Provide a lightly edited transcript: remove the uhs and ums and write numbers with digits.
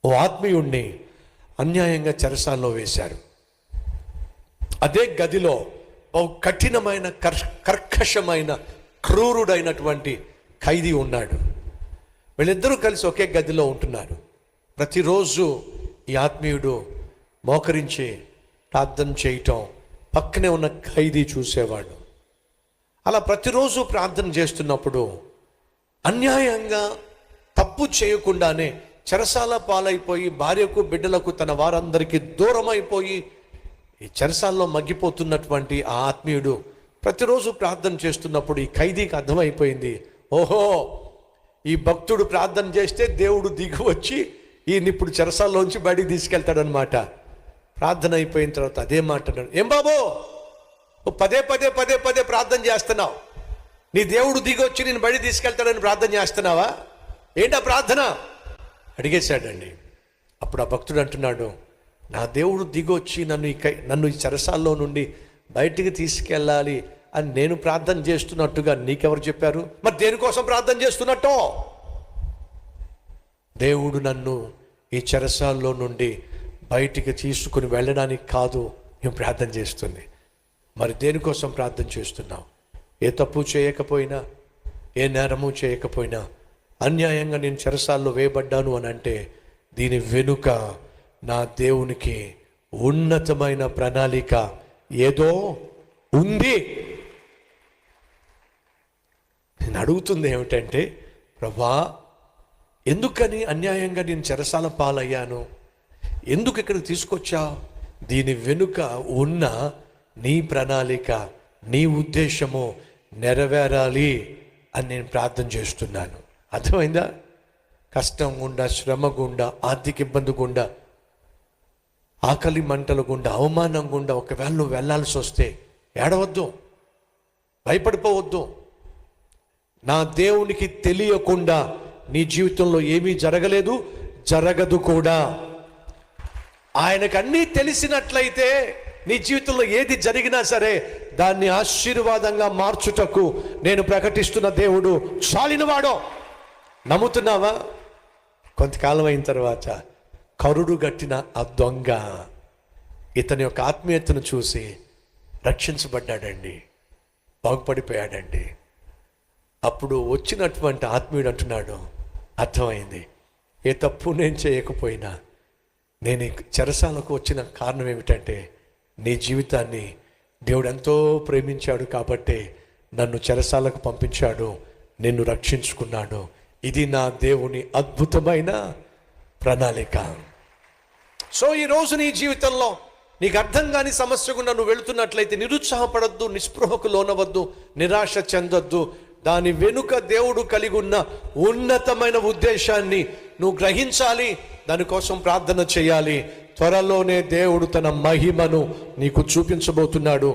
ఓ ఆత్మీయుణ్ణి అన్యాయంగా చెరసాల్లో వేశారు. అదే గదిలో బహు కఠినమైన కర్కశమైన క్రూరుడైనటువంటి ఖైదీ ఉన్నాడు. వీళ్ళిద్దరూ కలిసి ఒకే గదిలో ఉంటున్నారు. ప్రతిరోజు ఈ ఆత్మీయుడు మోకరించి ప్రార్థన చేయటం పక్కనే ఉన్న ఖైదీ చూసేవాడు. అలా ప్రతిరోజు ప్రార్థన చేస్తున్నప్పుడు అన్యాయంగా తప్పు చేయకుండానే చెరసాల పాలైపోయి భార్యకు బిడ్డలకు తన వారందరికీ దూరం అయిపోయి ఈ చెరసాల్లో మగ్గిపోతున్నటువంటి ఆ ఆత్మీయుడు ప్రతిరోజు ప్రార్థన చేస్తున్నప్పుడు ఈ ఖైదీకి అర్థమైపోయింది, ఓహో ఈ భక్తుడు ప్రార్థన చేస్తే దేవుడు దిగి వచ్చి ఈయన ఇప్పుడు చెరసాల్లోంచి బయటికి తీసుకెళ్తాడనమాట. ప్రార్థన అయిపోయిన తర్వాత అదే మాట్లాడాడు, ఏం బాబో పదే పదే పదే పదే ప్రార్థన చేస్తున్నావు, నీ దేవుడు దిగి వచ్చి నేను బయటికి తీసుకెళ్తాడని ప్రార్థన చేస్తున్నావా, ఏంటా ప్రార్థన అడిగేశాడండి. అప్పుడు ఆ భక్తుడు అంటున్నాడు, నా దేవుడు దిగొచ్చి నన్ను ఈ చెరసాల్లో నుండి బయటికి తీసుకెళ్ళాలి అని నేను ప్రార్థన చేస్తున్నట్టుగా నీకెవరు చెప్పారు? మరి దేనికోసం ప్రార్థన చేస్తున్నట్టో? దేవుడు నన్ను ఈ చెరసాల్లో నుండి బయటికి తీసుకుని వెళ్ళడానికి కాదు నేను ప్రార్థన చేస్తుంది. మరి దేనికోసం ప్రార్థన చేస్తున్నావు? ఏ తప్పు చేయకపోయినా, ఏ నేరము చేయకపోయినా అన్యాయంగా నేను చెరసాల్లో వేయబడ్డాను అని అంటే దీని వెనుక నా దేవునికి ఉన్నతమైన ప్రణాళిక ఏదో ఉంది. నేను అడుగుతుంది ఏమిటంటే, ప్రభా ఎందుకని అన్యాయంగా నేను చెరసాల పాలయ్యాను, ఎందుకు ఇక్కడికి తీసుకొచ్చావు? దీని వెనుక ఉన్న నీ ప్రణాళిక, నీ ఉద్దేశము నెరవేరాలి అని నేను ప్రార్థన చేస్తున్నాను. అర్థమైందా? కష్టం గుండా, శ్రమ గుండా, ఆర్థిక ఇబ్బంది గుండా, ఆకలి మంటల గుండా, అవమానం గుండా ఒకవేళ నువ్వు వెళ్ళాల్సి వస్తే ఏడవద్దు, భయపడిపోవద్దు. నా దేవునికి తెలియకుండా నీ జీవితంలో ఏమీ జరగలేదు, జరగదు కూడా. ఆయనకు అన్నీ తెలిసినట్లయితే నీ జీవితంలో ఏది జరిగినా సరే దాన్ని ఆశీర్వాదంగా మార్చుటకు నేను ప్రకటిస్తున్న దేవుడు చాలినవాడో. నమ్ముతున్నావా? కొంతకాలం అయిన తర్వాత కరుడు గట్టిన ఆ దొంగ ఇతని యొక్క ఆత్మీయతను చూసి రక్షించబడ్డాడండి, బాగుపడిపోయాడండి. అప్పుడు వచ్చినటువంటి ఆత్మీయుడు అంటున్నాడు, అర్థమైంది, ఏ తప్పు నేను చేయకపోయినా నేను చెరసాలకు వచ్చిన కారణం ఏమిటంటే నీ జీవితాన్ని దేవుడు ఎంతో ప్రేమించాడు కాబట్టి నన్ను చెరసాలకు పంపించాడు, నిన్ను రక్షించుకున్నాడు. ఇది నా దేవుని అద్భుతమైన ప్రణాళిక. సో ఈరోజు నీ జీవితంలో నీకు అర్థం కాని సమస్య గుండా నువ్వు వెళుతున్నట్లయితే నిరుత్సాహపడద్దు, నిస్పృహకు లోనవద్దు, నిరాశ చెందొద్దు. దాని వెనుక దేవుడు కలిగి ఉన్న ఉన్నతమైన ఉద్దేశాన్ని నువ్వు గ్రహించాలి, దానికోసం ప్రార్థన చేయాలి. త్వరలోనే దేవుడు తన మహిమను నీకు చూపించబోతున్నాడు.